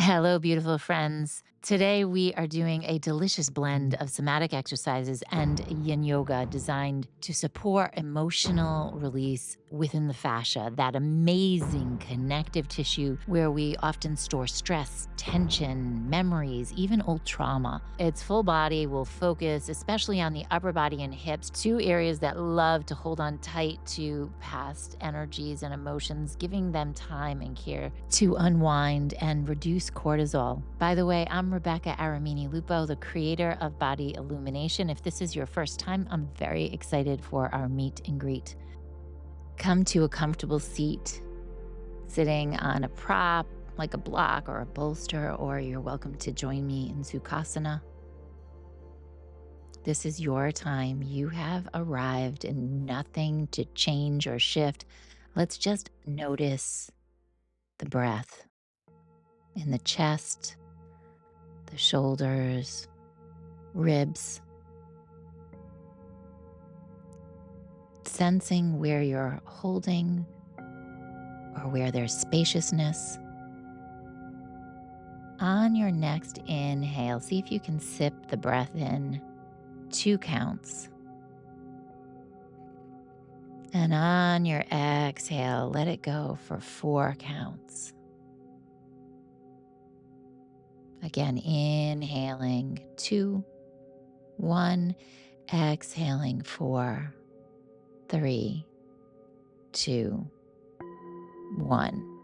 Hello, beautiful friends. Today we are doing a delicious blend of somatic exercises and yin yoga designed to support emotional release within the fascia, that amazing connective tissue where we often store stress, tension, memories, even old trauma. Its full body will focus especially on the upper body and hips, two areas that love to hold on tight to past energies and emotions, giving them time and care to unwind and reduce cortisol. By the way, I'm Rebecca Aramini Lupo, the creator of Body Illumination. If this is your first time, I'm very excited for our meet and greet. Come to a comfortable seat, sitting on a prop like a block or a bolster, or you're welcome to join me in Sukhasana. This is your time. You have arrived and nothing to change or shift. Let's just notice the breath in the chest, the shoulders, ribs, sensing where you're holding or where there's spaciousness. On your next inhale, see if you can sip the breath in 2 counts. And on your exhale, let it go for 4 counts. Again, inhaling 2, 1, exhaling 4, 3, 2, 1.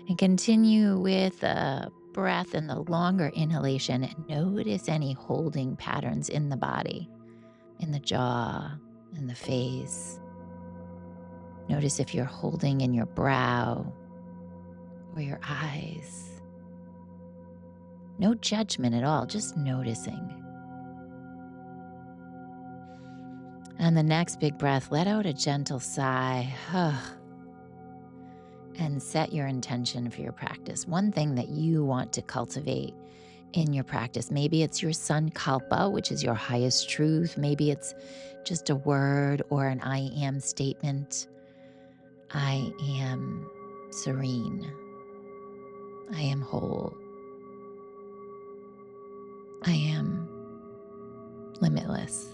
And continue with the breath and the longer inhalation, and notice any holding patterns in the body, in the jaw, in the face. Notice if you're holding in your brow or your eyes. No judgment at all, just noticing. And the next big breath, let out a gentle sigh. And set your intention for your practice. One thing that you want to cultivate in your practice. Maybe it's your sankalpa, which is your highest truth. Maybe it's just a word or an I am statement. I am serene. I am whole. I am limitless.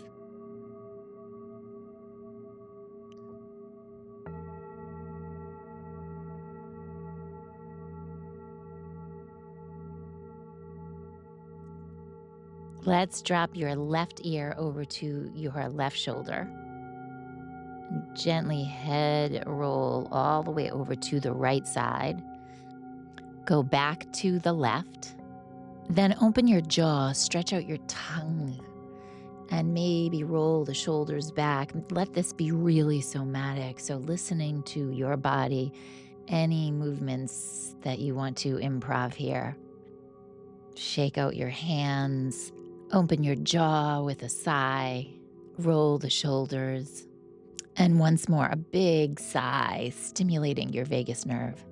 Let's drop your left ear over to your left shoulder. Gently head roll all the way over to the right side. Go back to the left. Then open your jaw, stretch out your tongue, and maybe roll the shoulders back. Let this be really somatic. So listening to your body, any movements that you want to improv here. Shake out your hands, open your jaw with a sigh, roll the shoulders. And once more, a big sigh, stimulating your vagus nerve,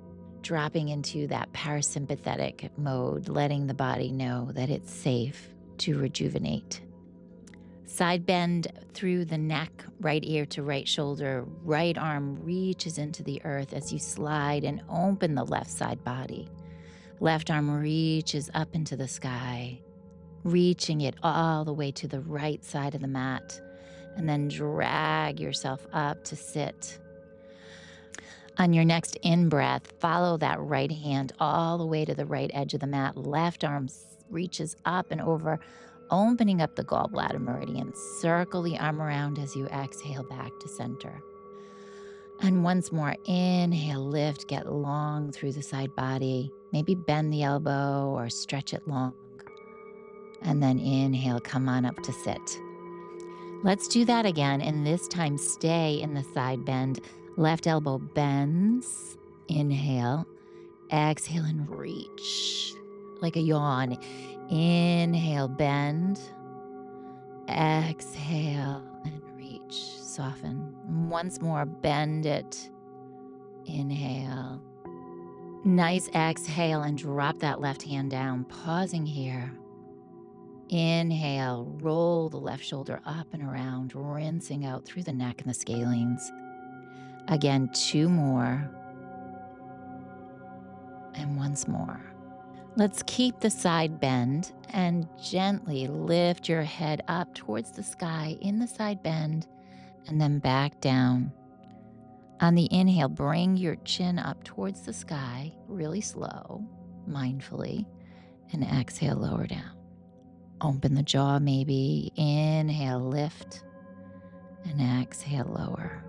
dropping into that parasympathetic mode, letting the body know that it's safe to rejuvenate. Side bend through the neck, right ear to right shoulder, right arm reaches into the earth as you slide and open the left side body. Left arm reaches up into the sky, reaching it all the way to the right side of the mat, and then drag yourself up to sit. On your next in-breath, follow that right hand all the way to the right edge of the mat. Left arm reaches up and over, opening up the gallbladder meridian. Circle the arm around as you exhale back to center. And once more, inhale, lift, get long through the side body. Maybe bend the elbow or stretch it long. And then inhale, come on up to sit. Let's do that again, and this time stay in the side bend. Left elbow bends. Inhale. Exhale and reach like a yawn. Inhale, bend. Exhale and reach. Soften. Once more, bend it. Inhale. Nice exhale and drop that left hand down. Pausing here. Inhale, roll the left shoulder up and around, rinsing out through the neck and the scalenes. Again, 2 more. And once more. Let's keep the side bend and gently lift your head up towards the sky in the side bend and then back down. On the inhale, bring your chin up towards the sky, really slow, mindfully, and exhale, lower down. Open the jaw maybe, inhale, lift, and exhale, lower.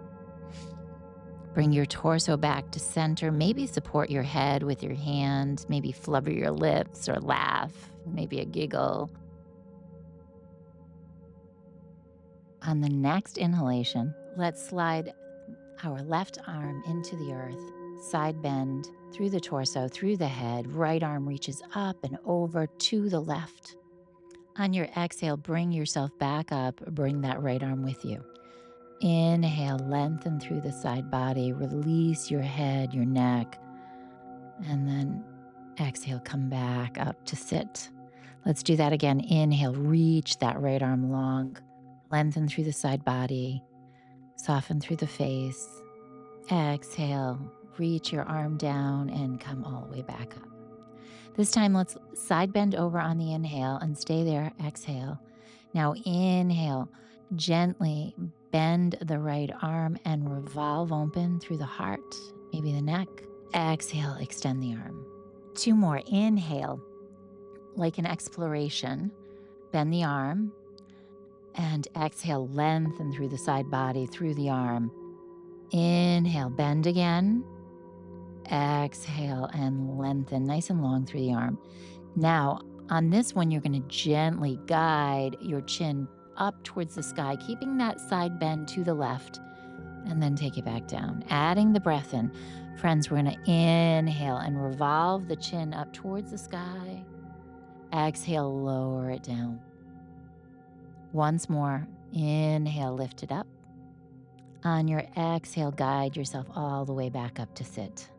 Bring your torso back to center. Maybe support your head with your hand. Maybe flubber your lips or laugh. Maybe a giggle. On the next inhalation, let's slide our left arm into the earth. Side bend through the torso, through the head. Right arm reaches up and over to the left. On your exhale, bring yourself back up. Bring that right arm with you. Inhale, lengthen through the side body, release your head, your neck, and then exhale, come back up to sit. Let's do that again. Inhale, reach that right arm long, lengthen through the side body, soften through the face. Exhale, reach your arm down and come all the way back up. This time, let's side bend over on the inhale and stay there. Exhale. Now inhale, gently bend the right arm and revolve open through the heart, maybe the neck. Exhale, extend the arm. 2 more. Inhale, like an exploration, bend the arm. And exhale, lengthen through the side body, through the arm. Inhale, bend again. Exhale and lengthen nice and long through the arm. Now, on this one, you're going to gently guide your chin up towards the sky, keeping that side bend to the left, and then take it back down. Adding the breath in. Friends, we're going to inhale and revolve the chin up towards the sky. Exhale, lower it down. Once more, inhale, lift it up. On your exhale, guide yourself all the way back up to sit.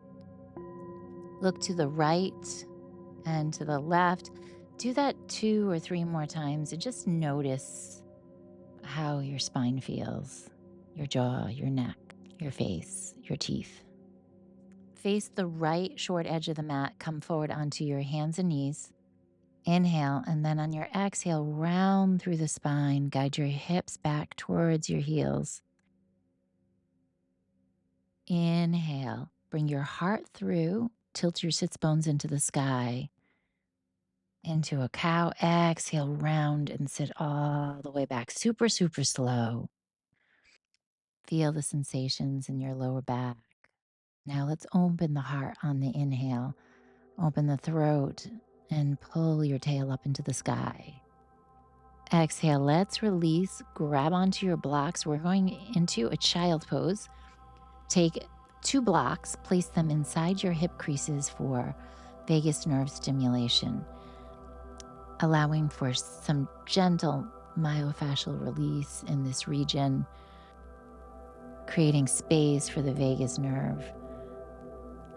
Look to the right and to the left. Do that 2 or 3 more times and just notice how your spine feels, your jaw, your neck, your face, your teeth. Face the right short edge of the mat. Come forward onto your hands and knees. Inhale, and then on your exhale, round through the spine. Guide your hips back towards your heels. Inhale, bring your heart through. Tilt your sits bones into the sky. Into a cow. Exhale, round and sit all the way back. Super, super slow. Feel the sensations in your lower back. Now let's open the heart on the inhale. Open the throat and pull your tail up into the sky. Exhale, let's release. Grab onto your blocks. We're going into a child pose. Take 2 blocks, place them inside your hip creases for vagus nerve stimulation, allowing for some gentle myofascial release in this region, creating space for the vagus nerve.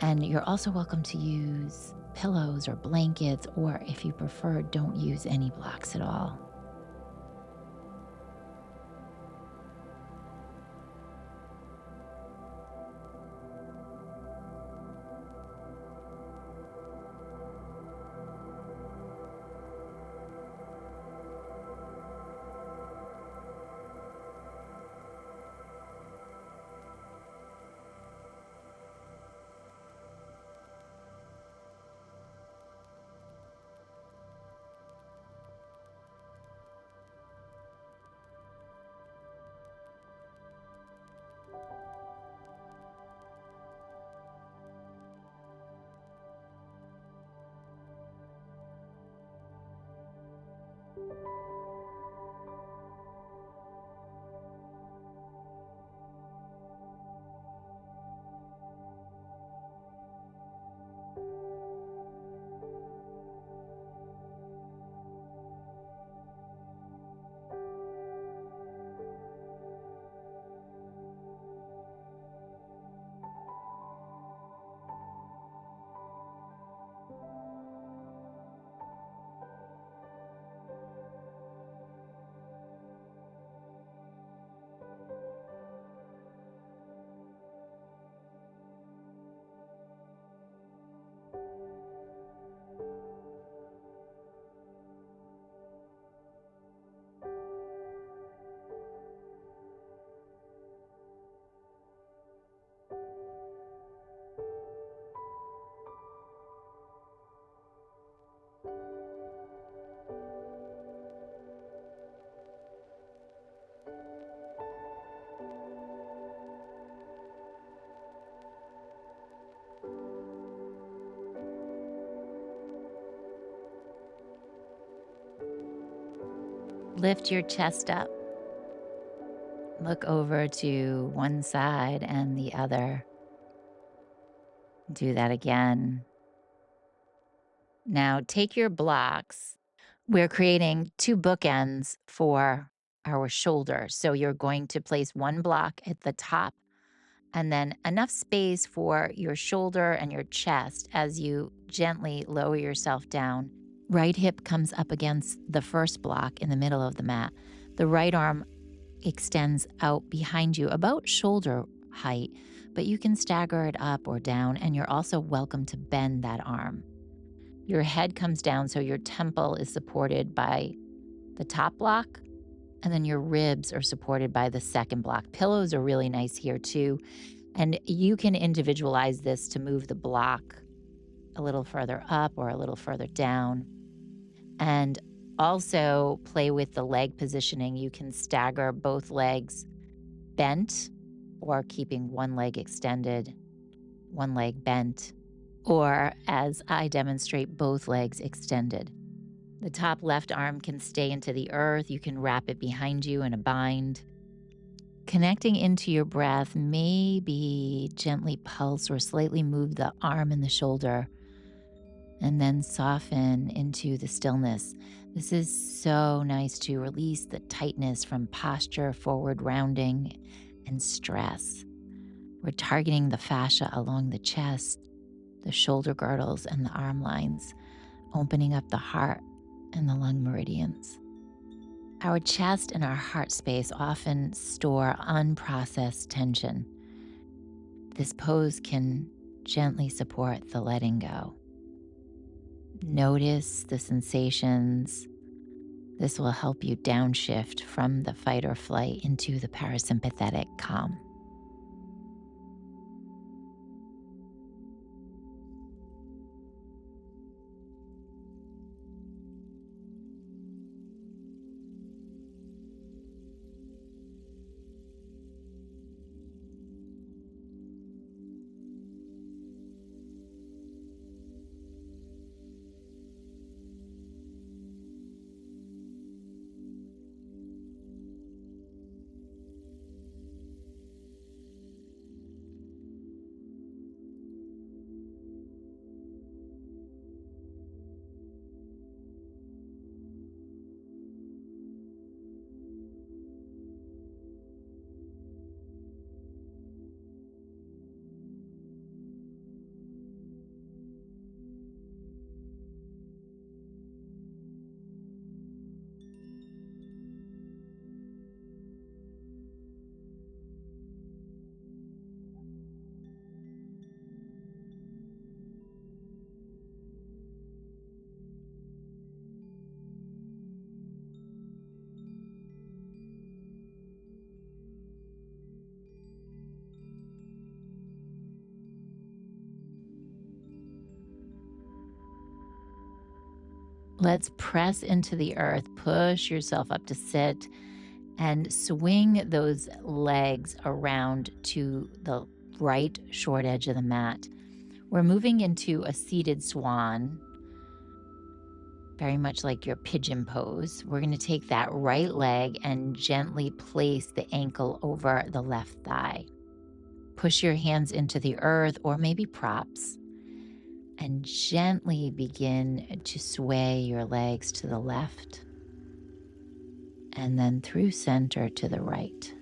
And you're also welcome to use pillows or blankets, or if you prefer, don't use any blocks at all. Lift your chest up. Look over to one side and the other. Do that again. Now take your blocks. We're creating two bookends for our shoulder. So you're going to place one block at the top and then enough space for your shoulder and your chest as you gently lower yourself down. Right hip comes up against the first block in the middle of the mat. The right arm extends out behind you about shoulder height, but you can stagger it up or down, and you're also welcome to bend that arm. Your head comes down so your temple is supported by the top block, and then your ribs are supported by the second block. Pillows are really nice here too, and you can individualize this to move the block a little further up or a little further down. And also play with the leg positioning. You can stagger both legs bent or keeping one leg extended, one leg bent, or as I demonstrate, both legs extended. The top left arm can stay into the earth. You can wrap it behind you in a bind. Connecting into your breath, maybe gently pulse or slightly move the arm and the shoulder, and then soften into the stillness. This is so nice to release the tightness from posture, forward rounding, and stress. We're targeting the fascia along the chest, the shoulder girdles, and the arm lines, opening up the heart and the lung meridians. Our chest and our heart space often store unprocessed tension. This pose can gently support the letting go. Notice the sensations. This will help you downshift from the fight or flight into the parasympathetic calm. Let's press into the earth, push yourself up to sit, and swing those legs around to the right short edge of the mat. We're moving into a seated swan, very much like your pigeon pose. We're going to take that right leg and gently place the ankle over the left thigh. Push your hands into the earth or maybe props, and gently begin to sway your legs to the left and then through center to the right.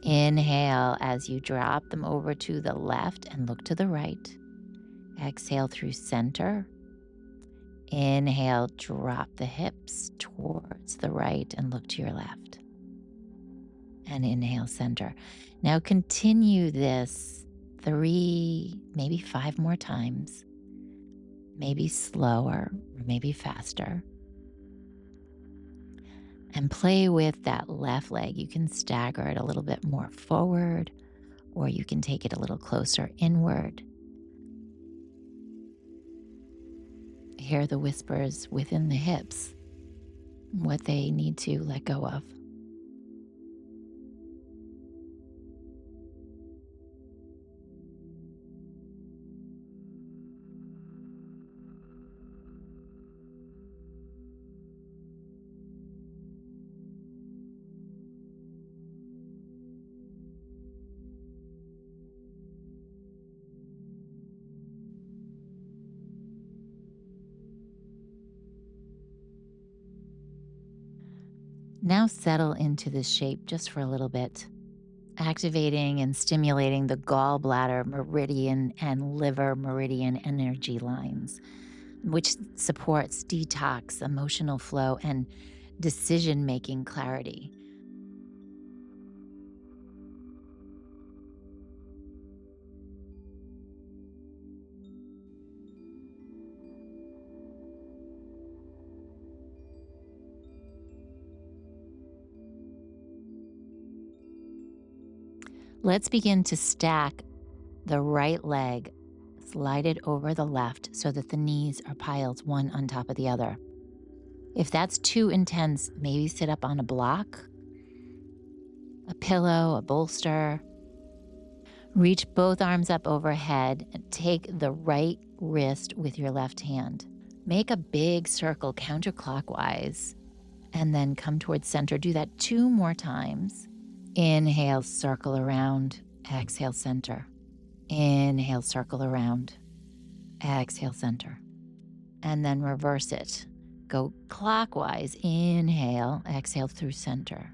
Inhale as you drop them over to the left and look to the right. Exhale through center. Inhale, drop the hips towards the right and look to your left. And inhale, center. Now continue this 3, maybe 5 more times. Maybe slower, or maybe faster. And play with that left leg. You can stagger it a little bit more forward, or you can take it a little closer inward. Hear the whispers within the hips, what they need to let go of. Now settle into this shape just for a little bit, activating and stimulating the gallbladder meridian and liver meridian energy lines, which supports detox, emotional flow, and decision-making clarity. Let's begin to stack the right leg, slide it over the left so that the knees are piled one on top of the other. If that's too intense, maybe sit up on a block, a pillow, a bolster. Reach both arms up overhead and take the right wrist with your left hand. Make a big circle counterclockwise and then come towards center. Do that 2 more times. Inhale, circle around. Exhale, center. Inhale, circle around. Exhale, center. And then reverse it. Go clockwise. Inhale, exhale through center.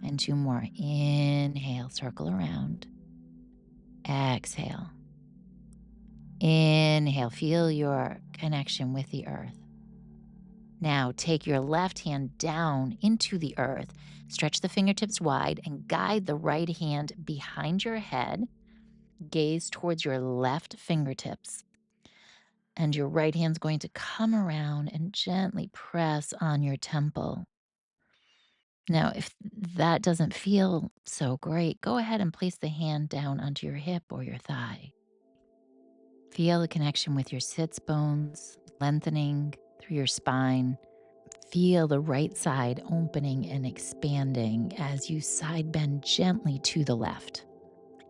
And 2 more. Inhale, circle around. Exhale. Inhale, feel your connection with the earth. Now take your left hand down into the earth, stretch the fingertips wide, and guide the right hand behind your head. Gaze towards your left fingertips. And your right hand's going to come around and gently press on your temple. Now, if that doesn't feel so great, go ahead and place the hand down onto your hip or your thigh. Feel the connection with your sits bones, lengthening through your spine. Feel the right side opening and expanding as you side bend gently to the left,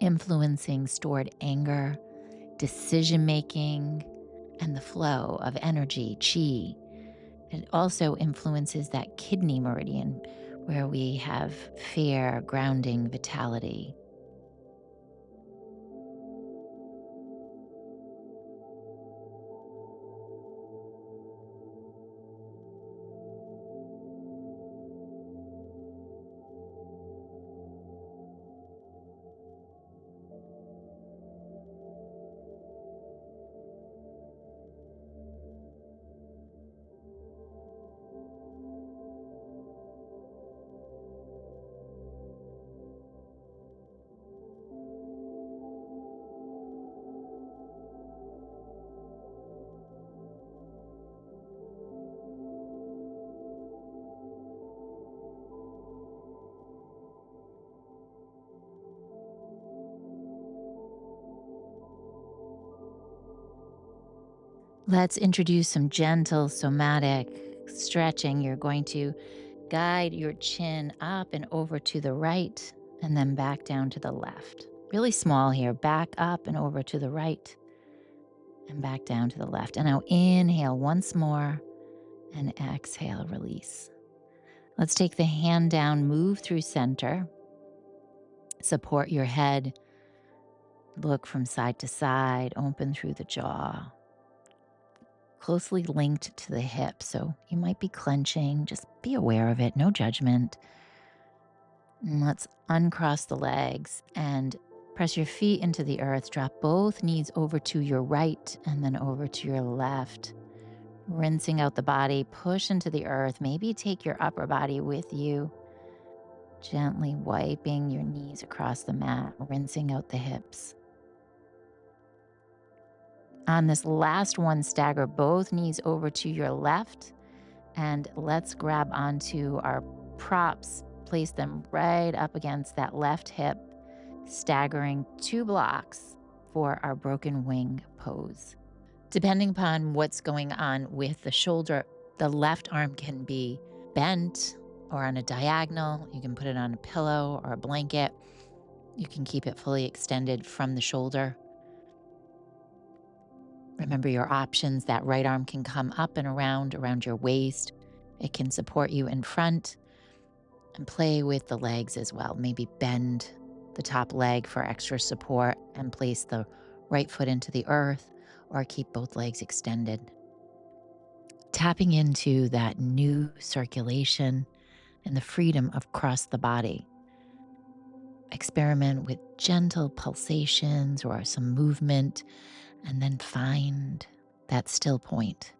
influencing stored anger, decision making, and the flow of energy, chi. It also influences that kidney meridian where we have fear, grounding, vitality. Let's introduce some gentle somatic stretching. You're going to guide your chin up and over to the right and then back down to the left. Really small here. Back up and over to the right and back down to the left. And now inhale once more and exhale, release. Let's take the hand down, move through center, support your head, look from side to side, open through the jaw. Closely linked to the hip, so you might be clenching. Just be aware of it, no judgment. And let's uncross the legs and press your feet into the earth. Drop both knees over to your right and then over to your left. Rinsing out the body, push into the earth. Maybe take your upper body with you. Gently wiping your knees across the mat, rinsing out the hips. On this last one, stagger both knees over to your left and let's grab onto our props, place them right up against that left hip, staggering 2 blocks for our broken wing pose. Depending upon what's going on with the shoulder, the left arm can be bent or on a diagonal. You can put it on a pillow or a blanket. You can keep it fully extended from the shoulder. Remember your options. That right arm can come up and around your waist. It can support you in front, and play with the legs as well. Maybe bend the top leg for extra support and place the right foot into the earth, or keep both legs extended. Tapping into that new circulation and the freedom across the body. Experiment with gentle pulsations or some movement, and then find that still point.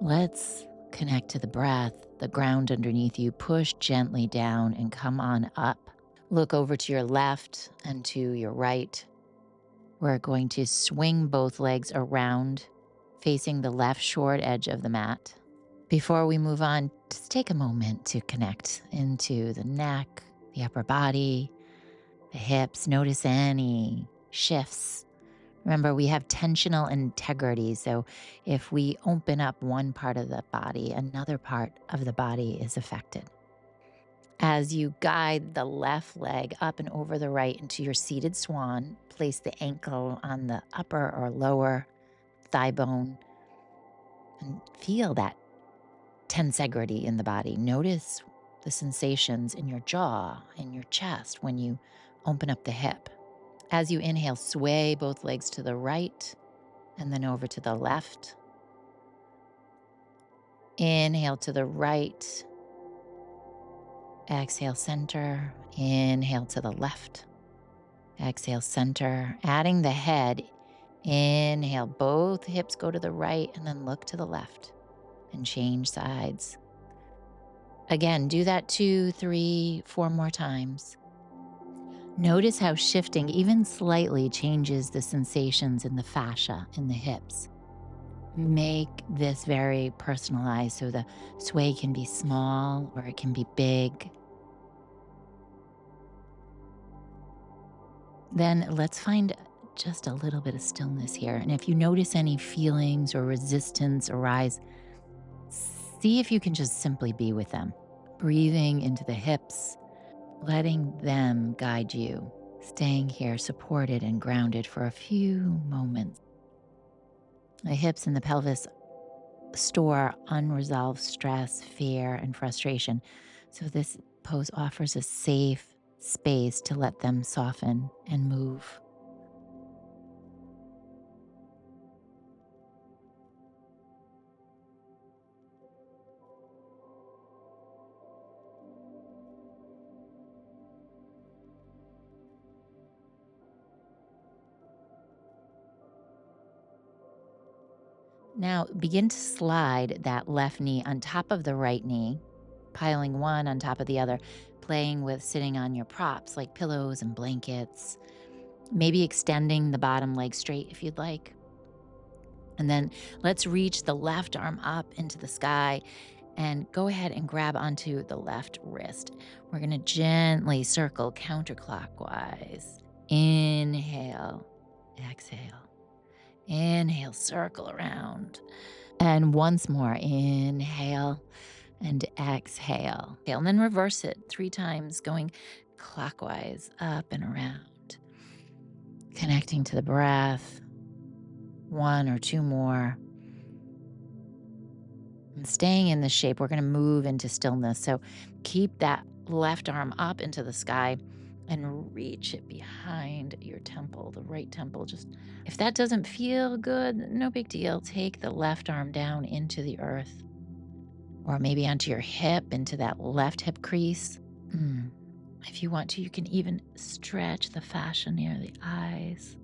Let's connect to the breath, the ground underneath you. Push gently down and come on up. Look over to your left and to your right. We're going to swing both legs around, facing the left short edge of the mat. Before we move on, just take a moment to connect into the neck, the upper body, the hips. Notice any shifts. Remember, we have tensional integrity, so if we open up one part of the body, another part of the body is affected. As you guide the left leg up and over the right into your seated swan, place the ankle on the upper or lower thigh bone and feel that tensegrity in the body. Notice the sensations in your jaw, in your chest when you open up the hip. As you inhale, sway both legs to the right and then over to the left. Inhale to the right. Exhale, center. Inhale to the left. Exhale, center. Adding the head. Inhale, both hips go to the right and then look to the left and change sides. Again, do that 2, 3, 4 more times. Notice how shifting even slightly changes the sensations in the fascia in the hips. Make this very personalized so the sway can be small or it can be big. Then let's find just a little bit of stillness here. And if you notice any feelings or resistance arise, see if you can just simply be with them. Breathing into the hips, letting them guide you, staying here supported and grounded for a few moments. The hips and the pelvis store unresolved stress, fear, and frustration. So this pose offers a safe space to let them soften and move. Now begin to slide that left knee on top of the right knee, piling one on top of the other, playing with sitting on your props like pillows and blankets, maybe extending the bottom leg straight if you'd like. And then let's reach the left arm up into the sky and go ahead and grab onto the left wrist. We're going to gently circle counterclockwise. Inhale, exhale. Inhale, circle around. And once more, inhale and exhale. And then reverse it 3 times, going clockwise up and around. Connecting to the breath. 1 or 2 more. And staying in this shape, we're going to move into stillness. So keep that left arm up into the sky and reach it behind your temple, the right temple. Just if that doesn't feel good, no big deal. Take the left arm down into the earth, or maybe onto your hip, into that left hip crease. If you want to, you can even stretch the fascia near the eyes.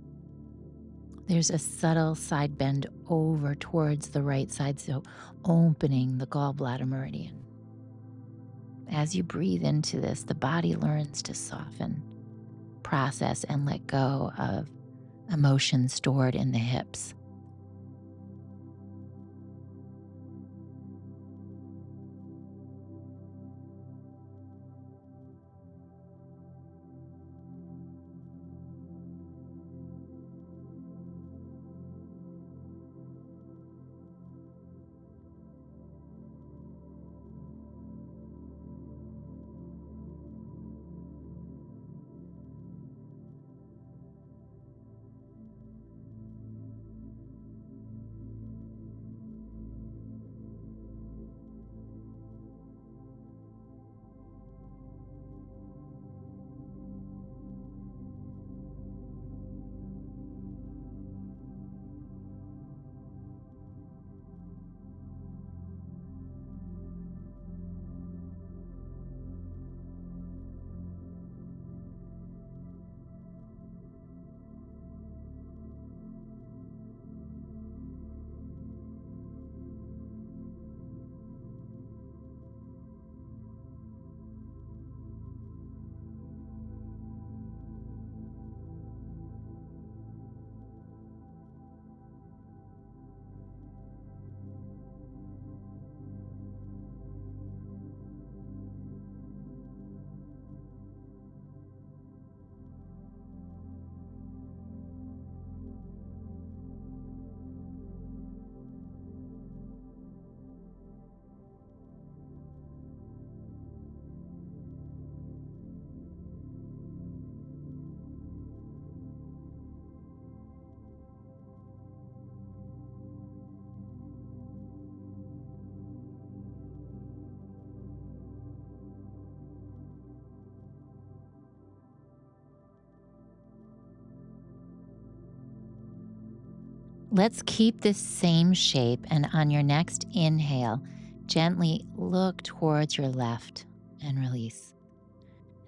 There's a subtle side bend over towards the right side, so opening the gallbladder meridian. As you breathe into this, the body learns to soften, process, and let go of emotions stored in the hips. Let's keep this same shape, and on your next inhale, gently look towards your left and release.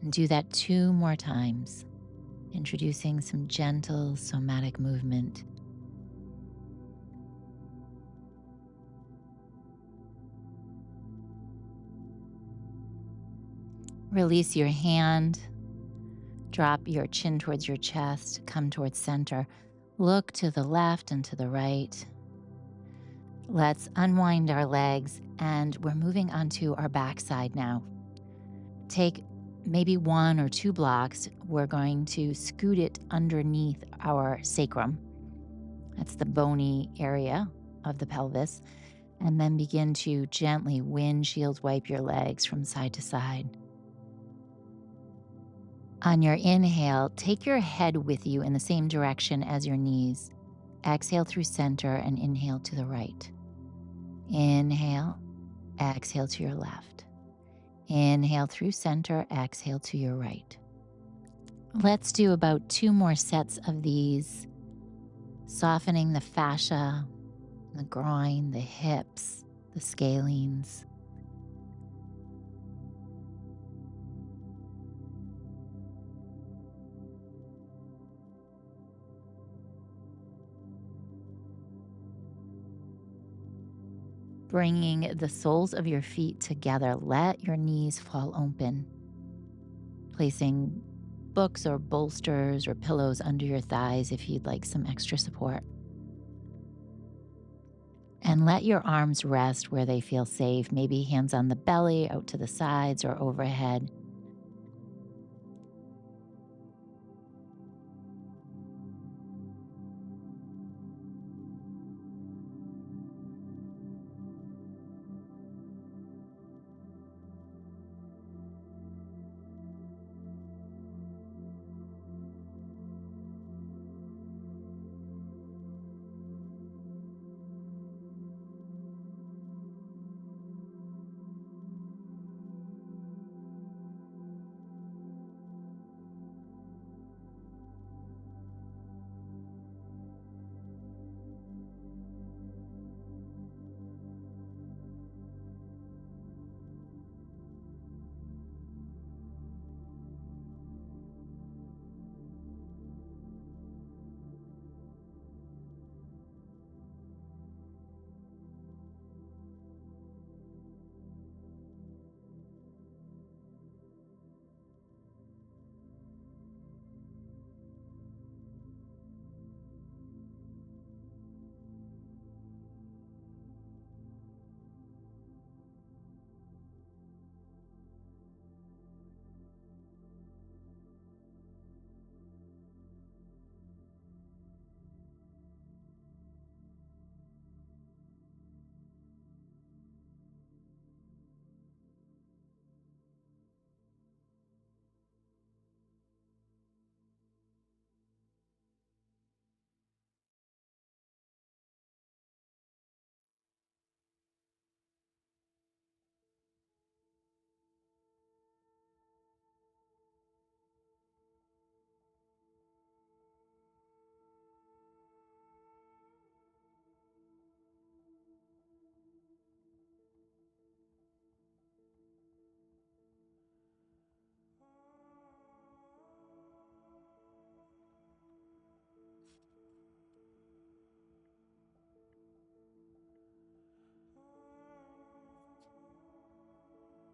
And do that 2 more times, introducing some gentle somatic movement. Release your hand, drop your chin towards your chest, come towards center. Look to the left and to the right. Let's unwind our legs, and we're moving onto our backside now. Take maybe 1 or 2 blocks. We're going to scoot it underneath our sacrum. That's the bony area of the pelvis. And then begin to gently windshield wipe your legs from side to side. On your inhale, take your head with you in the same direction as your knees. Exhale through center and inhale to the right. Inhale, exhale to your left. Inhale through center, exhale to your right. Let's do about 2 more sets of these, softening the fascia, the groin, the hips, the scalenes. bringing the soles of your feet together. Let your knees fall open, placing books or bolsters or pillows under your thighs if you'd like some extra support. And let your arms rest where they feel safe, maybe hands on the belly, out to the sides or overhead.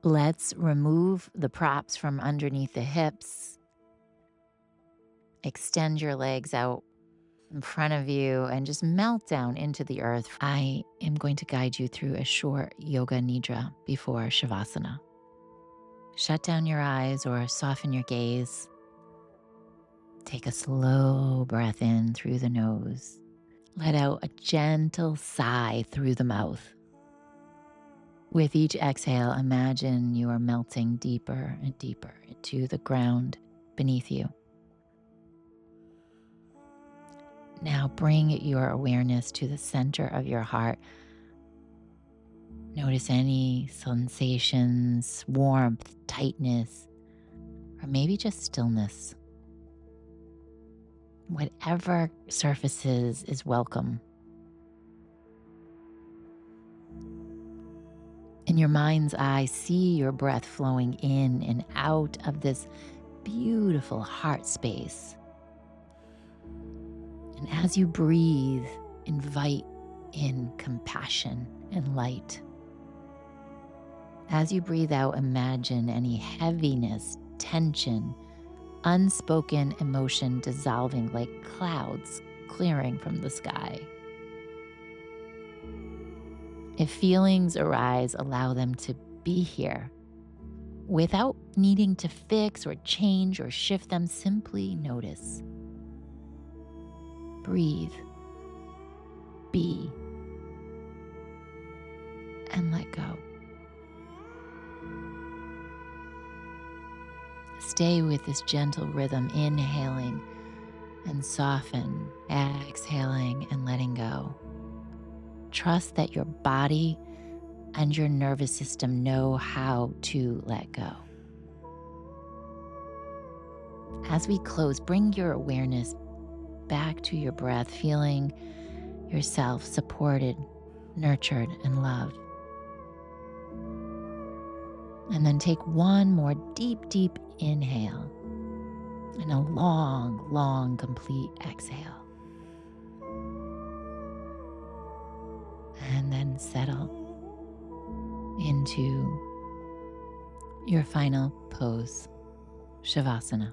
Let's remove the props from underneath the hips. Extend your legs out in front of you and just melt down into the earth. I am going to guide you through a short yoga nidra before Shavasana. Shut down your eyes or soften your gaze. Take a slow breath in through the nose. Let out a gentle sigh through the mouth. With each exhale, imagine you are melting deeper and deeper into the ground beneath you. Now bring your awareness to the center of your heart. Notice any sensations, warmth, tightness, or maybe just stillness. Whatever surfaces is welcome. In your mind's eye, see your breath flowing in and out of this beautiful heart space. And as you breathe, invite in compassion and light. As you breathe out, imagine any heaviness, tension, unspoken emotion dissolving like clouds clearing from the sky. If feelings arise, allow them to be here. Without needing to fix or change or shift them, simply notice. Breathe, be, and let go. Stay with this gentle rhythm, inhaling and soften, exhaling and letting go. Trust that your body and your nervous system know how to let go. As we close, bring your awareness back to your breath, feeling yourself supported, nurtured, and loved. And then take one more deep, deep inhale and a long, long, complete exhale. And then settle into your final pose, Shavasana.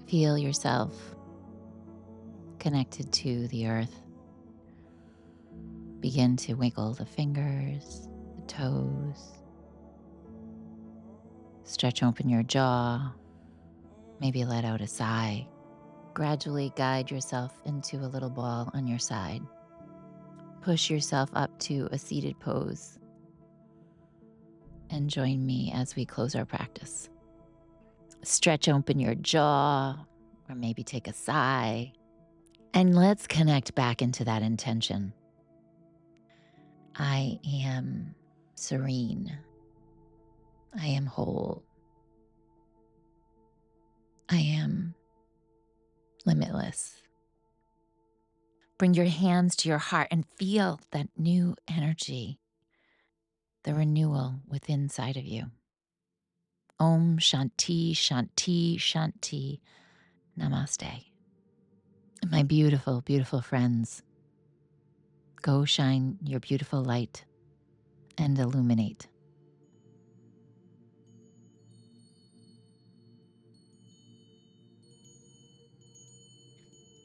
Feel yourself connected to the earth. Begin to wiggle the fingers, the toes. Stretch open your jaw. Maybe let out a sigh. Gradually guide yourself into a little ball on your side. Push yourself up to a seated pose. And join me as we close our practice. Stretch open your jaw, or maybe take a sigh. And let's connect back into that intention. I am serene. I am whole. I am limitless. Bring your hands to your heart and feel that new energy, the renewal within inside of you. Om Shanti, Shanti, Shanti. Namaste. My beautiful, beautiful friends, go shine your beautiful light and illuminate.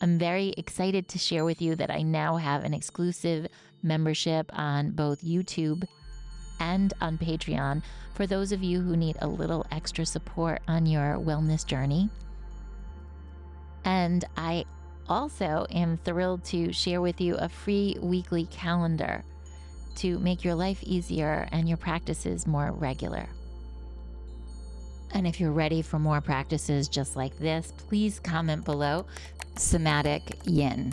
I'm very excited to share with you that I now have an exclusive membership on both YouTube and on Patreon for those of you who need a little extra support on your wellness journey. And I also am thrilled to share with you a free weekly calendar to make your life easier and your practices more regular. And if you're ready for more practices just like this, please comment below. Somatic Yin.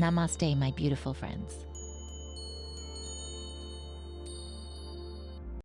Namaste, my beautiful friends.